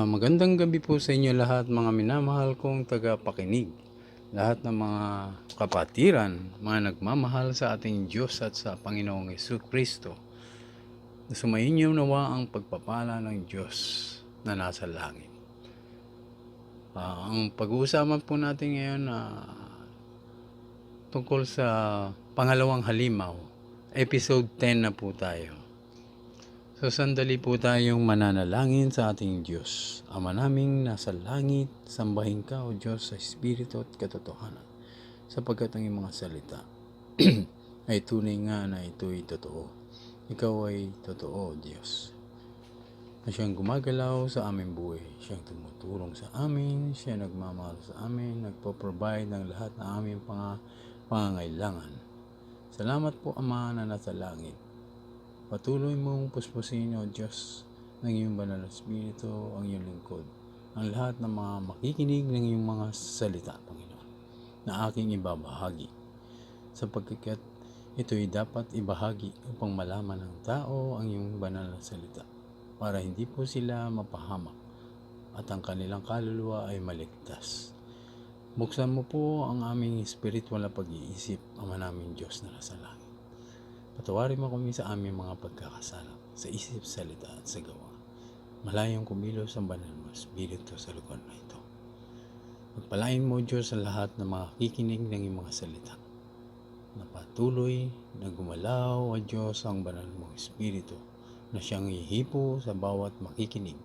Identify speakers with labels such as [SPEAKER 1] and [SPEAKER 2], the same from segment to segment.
[SPEAKER 1] Magandang gabi po sa inyo lahat, mga minamahal kong tagapakinig. Lahat ng mga kapatiran, mga nagmamahal sa ating Diyos at sa Panginoong Jesucristo. Sumayin niyo nawa ang pagpapala ng Diyos na nasa langit. Ang pag-uusapan po natin ngayon tungkol sa pangalawang halimaw. Episode 10 na po tayo. So sandali po tayong mananalangin sa ating Diyos. Ama naming nasa langit, sambahin ka o Diyos sa Espiritu at katotohanan, sapagkat ang iyong mga salita ay tunay nga na ito'y totoo. Ikaw ay totoo, Diyos, na siyang gumagalaw sa aming buhay, siyang tumutulong sa amin, siya nagmamahal sa amin, nagpo-provide ng lahat ng aming pangangailangan. Salamat po, Ama na nasa langit. Patuloy mong puspusin, O Diyos, ng iyong banal na Espiritu, ang iyong lingkod, ang lahat ng mga makikinig ng iyong mga salita, Panginoon, na aking ibabahagi, sapagkat ito'y dapat ibahagi upang malaman ng tao ang iyong banal na salita, para hindi po sila mapahamak at ang kanilang kaluluwa ay maligtas. Buksan mo po ang aming espiritual na pag-iisip, Ama namin Diyos na nasa langit. Patawarin mo kami sa aming mga pagkakasala, sa isip, salita at sa gawa. Malayong kumilos ang banal mo Espiritu sa lugar na ito. Pagpalain mo, Diyos, sa lahat ng mga kikinig ng iyong mga salita, na patuloy na gumalaw, O Diyos, ang banal mong Espiritu, na siyang ihipo sa bawat makikinig.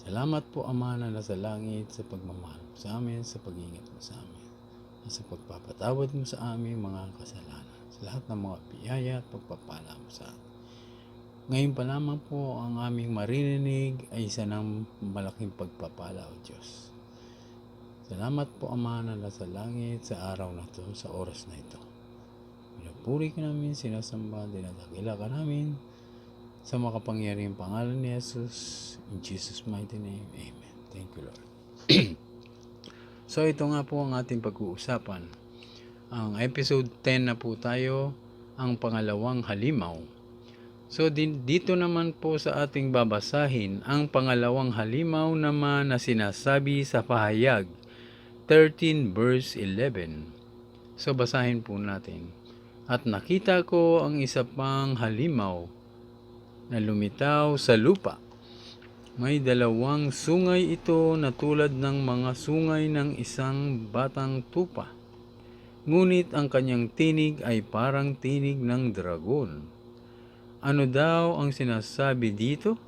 [SPEAKER 1] Salamat po, Ama na nasa langit, sa pagmamahal mo sa amin, sa pag-iingat mo sa amin, at sa pagpapatawad mo sa aming mga kasalanan, sa lahat ng mga biyaya at pagpapala mo sa amin. Ngayon pa lamang po ang aming maririnig ay isa ng malaking pagpapala, O Diyos. Salamat po, Ama na nasa langit, sa araw na ito, sa oras na ito. Pinupuri ka namin, sinasamba, dinadakila ka namin, sa makapangyarihang pangalan ni Jesus, in Jesus' mighty name, Amen. Thank you, Lord. So ito nga po ang ating pag-uusapan. Ang episode 10 na po tayo, ang pangalawang halimaw. So dito naman po sa ating babasahin, ang pangalawang halimaw naman na sinasabi sa pahayag 13 verse 11. So basahin po natin. At nakita ko ang isa pang halimaw na lumitaw sa lupa. May dalawang sungay ito na tulad ng mga sungay ng isang batang tupa. Ngunit ang kanyang tinig ay parang tinig ng dragon. Ano daw ang sinasabi dito?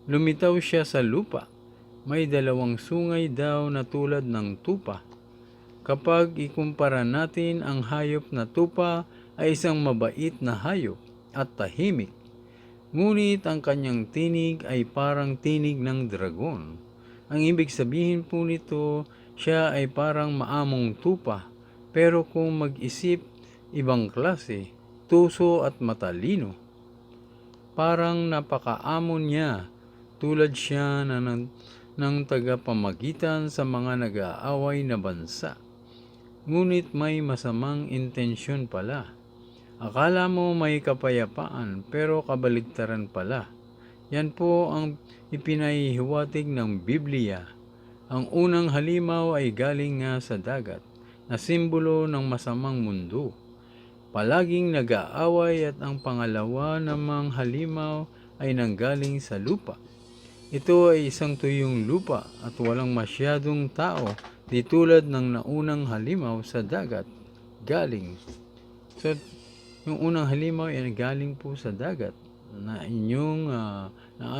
[SPEAKER 1] Lumitaw siya sa lupa. May dalawang sungay daw na tulad ng tupa. Kapag ikumpara natin, ang hayop na tupa ay isang mabait na hayop at tahimik. Ngunit ang kanyang tinig ay parang tinig ng dragon. Ang ibig sabihin po nito, siya ay parang maamong tupa, pero kung mag-isip, ibang klase, tuso at matalino. Parang napakaamon niya, tulad siya ng tagapamagitan sa mga nag-aaway na bansa. Ngunit may masamang intensyon pala. Akala mo may kapayapaan, pero kabaligtaran pala. Yan po ang ipinahihiwatig ng Biblia. Ang unang halimaw ay galing nga sa dagat, na simbolo ng masamang mundo. Palaging nag-aaway, at ang pangalawa namang halimaw ay nanggaling sa lupa. Ito ay isang tuyong lupa at walang masyadong tao, di tulad ng naunang halimaw sa dagat galing. So, yung unang halimaw ay galing po sa dagat na na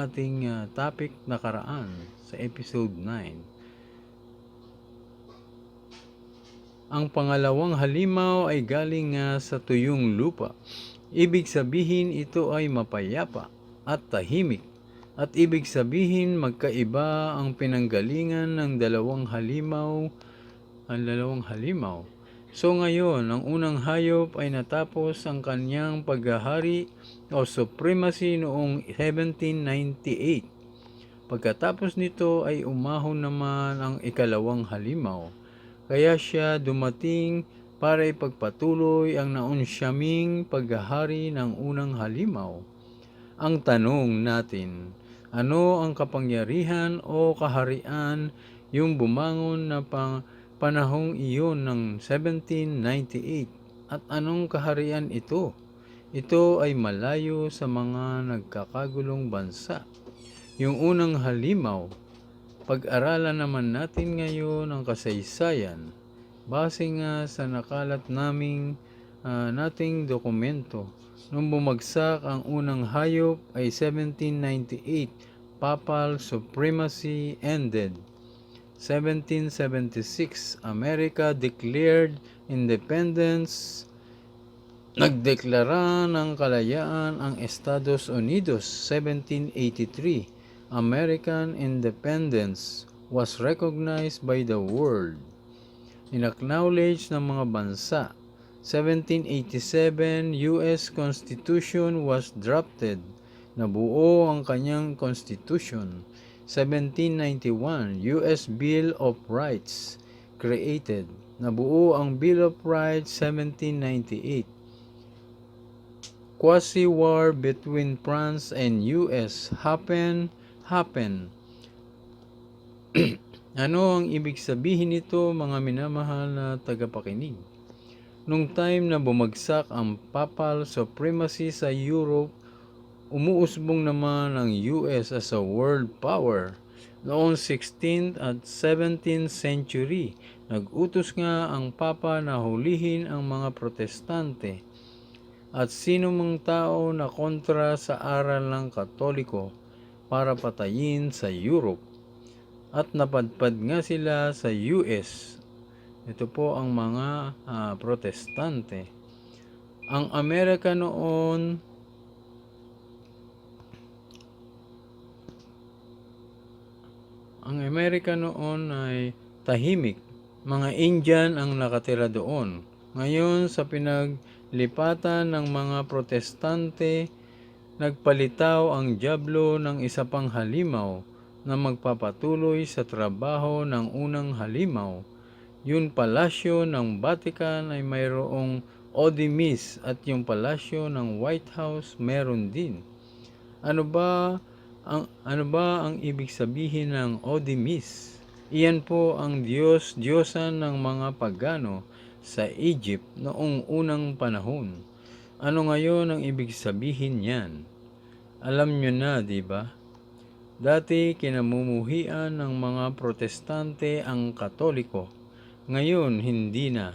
[SPEAKER 1] ating topic nakaraan sa episode 9. Ang pangalawang halimaw ay galing sa tuyong lupa. Ibig sabihin ito ay mapayapa at tahimik. At ibig sabihin magkaiba ang pinanggalingan ng dalawang halimaw. So ngayon, ang unang hayop ay natapos ang kanyang paghahari o supremacy noong 1798. Pagkatapos nito ay umahon naman ang ikalawang halimaw. Kaya siya dumating para ipagpatuloy ang naunsyaming paghahari ng unang halimaw. Ang tanong natin, Ano ang kapangyarihan o kaharian yung bumangon na panahong iyon ng 1798? At anong kaharian ito? Ito ay malayo sa mga nagkakagulong bansa. Yung unang halimaw, pag-aralan naman natin ngayon ang kasaysayan. Base nga sa nakalat nating dokumento, nung bumagsak ang unang hayop ay 1798, Papal Supremacy ended. 1776, America declared independence. Nagdeklara ng kalayaan ang Estados Unidos. 1783, American independence was recognized by the world. Inacknowledge ng mga bansa. 1787, US Constitution was drafted. Nabuo ang kanyang Constitution. 1791, US Bill of Rights created. Nabuo ang Bill of Rights. 1798. Quasi-war between France and US happened. Ano ang ibig sabihin nito, mga minamahal na tagapakinig? Nung time na bumagsak ang Papal Supremacy sa Europe, umuusbong naman ang US as a world power. Noong 16th at 17th century, nag-utos nga ang Papa na hulihin ang mga Protestante at sino mang tao na kontra sa aral ng Katoliko para patayin sa Europe. At napadpad nga sila sa US. Ito po ang mga Protestante. Ang Amerika noon ay tahimik. Mga Indian ang nakatira doon. Ngayon sa pinaglipatan ng mga Protestante, nagpalitaw ang dyablo ng isa pang halimaw na magpapatuloy sa trabaho ng unang halimaw. Yung palasyo ng Vatican ay mayroong Odimis at yung palasyo ng White House meron din. Ano ba ang ibig sabihin ng Odimis? Iyan po ang Diyosan ng mga pagano sa Egypt noong unang panahon. Ano ngayon ang ibig sabihin niyan? Alam nyo na, di ba? Dati kinamumuhian ng mga Protestante ang Katoliko. Ngayon hindi na.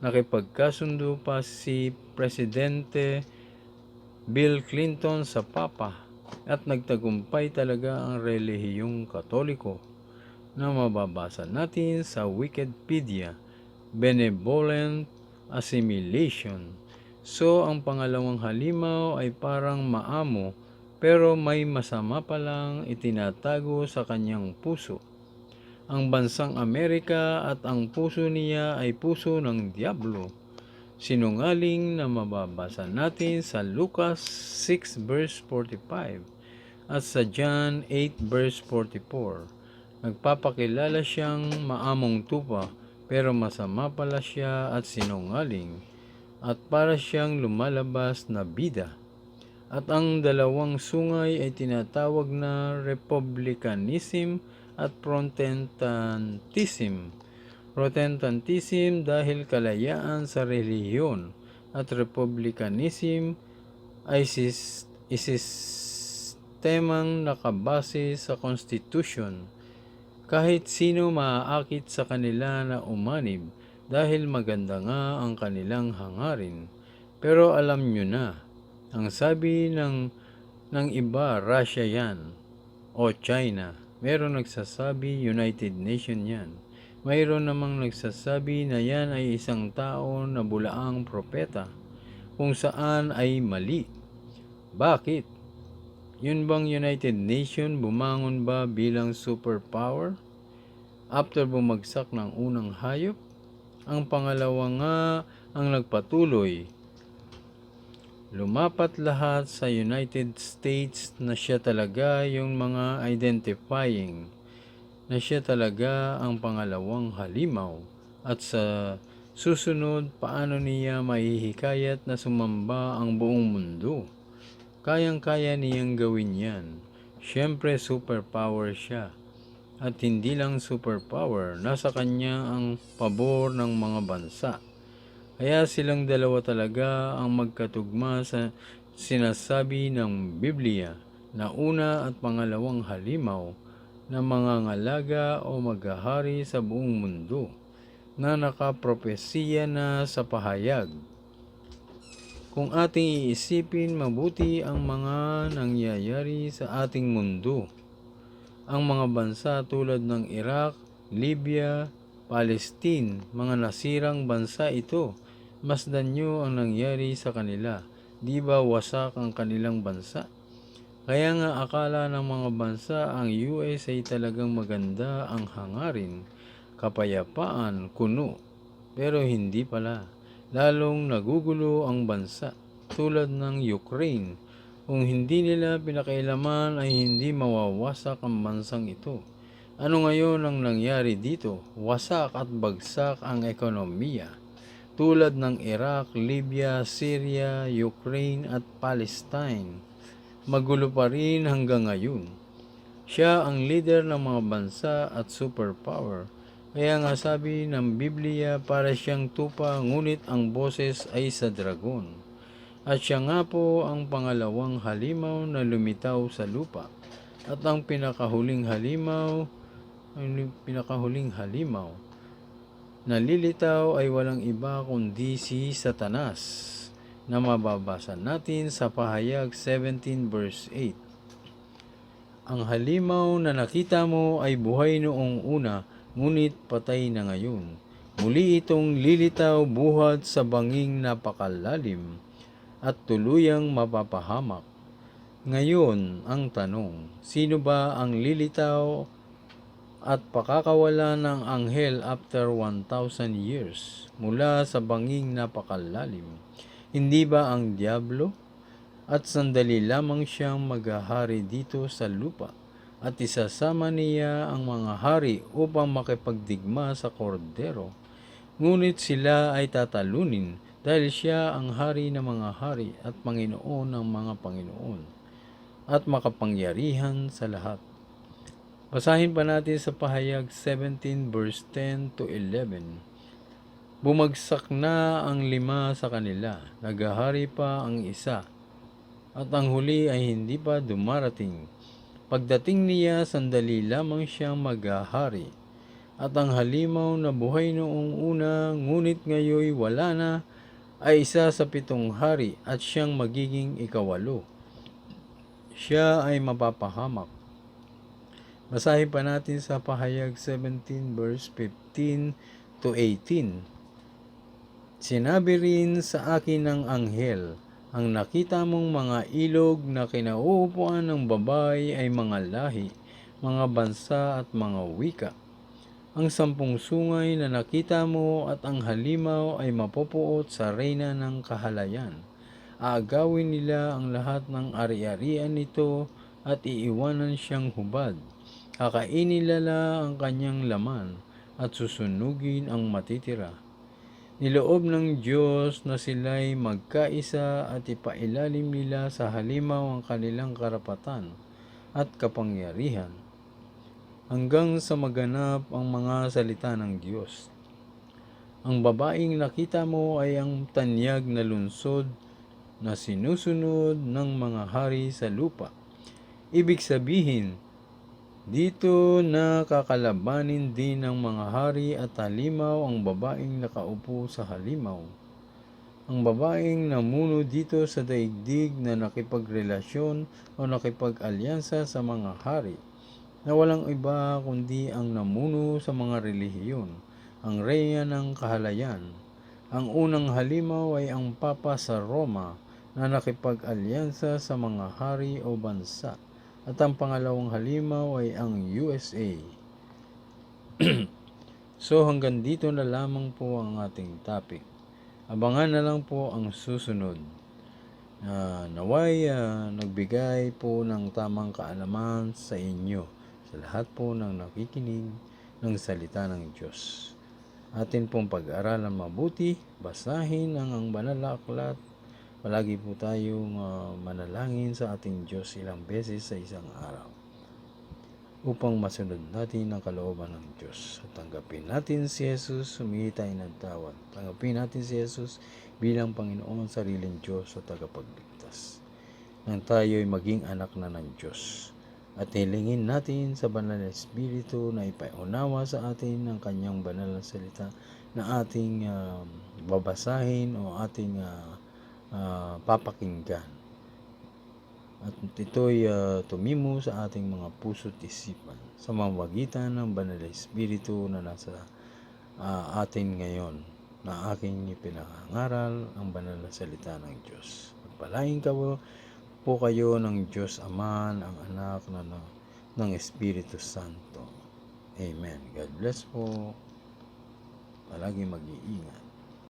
[SPEAKER 1] Nakipagkasundo pa si Presidente Bill Clinton sa Papa at nagtagumpay talaga ang relihiyong Katoliko na mababasa natin sa Wikipedia, benevolent assimilation. So ang pangalawang halimaw ay parang maamo pero may masama palang itinatago sa kanyang puso. Ang bansang Amerika at ang puso niya ay puso ng Diablo. Sinungaling na mababasa natin sa Lucas 6 verse 45 at sa John 8 verse 44. Nagpapakilala siyang maamong tupa pero masama pala siya at sinungaling at para siyang lumalabas na bida. At ang dalawang sungay ay tinatawag na Republicanism at Protestantism. Protestantism dahil kalayaan sa relihiyon at Republicanism ay sistemang nakabase sa Constitution. Kahit sino maaakit sa kanila na umanib dahil maganda nga ang kanilang hangarin. Pero alam nyo na, ang sabi ng iba, Russia yan o China. Mayroon nagsasabi United Nation yan. Mayroon namang nagsasabi na yan ay isang tao na bulaang propeta kung saan ay mali. Bakit? Yun bang United Nation bumangon ba bilang superpower? After bumagsak ng unang hayop? Ang pangalawa nga ang nagpatuloy. Lumapat lahat sa United States na siya talaga yung mga identifying, na siya talaga ang pangalawang halimaw. At sa susunod, paano niya mahihikayat na sumamba ang buong mundo? Kayang-kaya niyang gawin yan. Siyempre superpower siya. At hindi lang superpower, nasa kanya ang pabor ng mga bansa. Kaya silang dalawa talaga ang magkatugma sa sinasabi ng Biblia na una at pangalawang halimaw na mangangalaga o maghahari sa buong mundo na nakapropesiya na sa pahayag. Kung ating iisipin mabuti ang mga nangyayari sa ating mundo, ang mga bansa tulad ng Iraq, Libya, Palestine, mga nasirang bansa ito, masdan nyo ang nangyari sa kanila. Di ba wasak ang kanilang bansa? Kaya nga akala ng mga bansa ang US ay talagang maganda ang hangarin, kapayapaan, kuno. Pero hindi pala. Lalong nagugulo ang bansa tulad ng Ukraine. Kung hindi nila pinakailaman ay hindi mawawasak ang bansang ito. Ano ngayon ang nangyari dito? Wasak at bagsak ang ekonomiya. Tulad ng Iraq, Libya, Syria, Ukraine at Palestine. Magulo pa rin hanggang ngayon. Siya ang leader ng mga bansa at superpower. Kaya nga sabi ng Biblia para siyang tupa ngunit ang boses ay sa dragon. At siya nga po ang pangalawang halimaw na lumitaw sa lupa. At ang pinakahuling halimaw na lilitaw ay walang iba kundi si Satanas na mababasa natin sa Pahayag 17 verse 8. Ang halimaw na nakita mo ay buhay noong una, ngunit patay na ngayon. Muli itong lilitaw buhat sa banging napakalalim at tuluyang mapapahamak. Ngayon, ang tanong, sino ba ang lilitaw at pakakawala ng anghel after 1,000 years mula sa banging napakalalim? Hindi ba ang Diablo? At sandali lamang siyang maghahari dito sa lupa at isasama niya ang mga hari upang makipagdigma sa kordero. Ngunit sila ay tatalunin dahil siya ang hari ng mga hari at Panginoon ng mga Panginoon at makapangyarihan sa lahat. Basahin pa natin sa Pahayag 17 verse 10 to 11. Bumagsak na ang 5 sa kanila, naghahari pa ang isa, at ang huli ay hindi pa dumarating. Pagdating niya, sandali lamang siyang maghahari. At ang halimaw na buhay noong una, ngunit ngayoy wala na, ay isa sa 7 hari at siyang magiging ikawalo. Siya ay mapapahamak. Basahin pa natin sa Pahayag 17 verse 15 to 18. Sinabi rin sa akin ng anghel, ang nakita mong mga ilog na kinauupuan ng babae ay mga lahi, mga bansa at mga wika. Ang 10 sungay na nakita mo at ang halimaw ay mapupuot sa reyna ng kahalayan. Aagawin nila ang lahat ng ari-arian nito at iiwanan siyang hubad. Kakainin nila ang kanyang laman at susunugin ang matitira. Niloob ng Diyos na sila'y magkaisa at ipailalim nila sa halimaw ang kanilang karapatan at kapangyarihan hanggang sa maganap ang mga salita ng Diyos. Ang babaeng nakita mo ay ang tanyag na lungsod na sinusunod ng mga hari sa lupa. Ibig sabihin, dito na kakalabanin din ng mga hari at halimaw ang babaeng nakaupo sa halimaw. Ang babaeng namuno dito sa daigdig na nakipagrelasyon o nakipag-alyansa sa mga hari, na walang iba kundi ang namuno sa mga relihiyon, ang reyna ng kahalayan. Ang unang halimaw ay ang Papa sa Roma na nakipag-alyansa sa mga hari o bansa. At ang pangalawang halimaw ay ang USA. So hanggang dito na lamang po ang ating topic. Abangan na lang po ang susunod. Naway nagbigay po ng tamang kaalaman sa inyo, sa lahat po ng nakikinig ng salita ng Diyos. Atin pong pag-aralan mabuti, basahin ang banal na aklat. Palagi po tayong manalangin sa ating Diyos ilang beses sa isang araw. upang masunod natin ang kalooban ng Diyos. At tanggapin natin si Jesus, humingi tayo ng tawad. Tanggapin natin si Jesus bilang Panginoon, sariling Diyos at tagapagligtas. Nang tayo ay maging anak na ng Diyos. At hilingin natin sa Banal na Espiritu na ipaunawa sa atin ang kanyang banal na salita na ating babasahin o ating papakinggan. At ito'y tumimo sa ating mga puso't isipan sa mamagitan ng Banal na Espiritu na nasa atin ngayon, na aking ipinangaral ang banal na salita ng Diyos. Pagpalain po kayo ng Diyos Ama, ang Anak ng Espiritu Santo. Amen. God bless po. Palagi mag-iingat.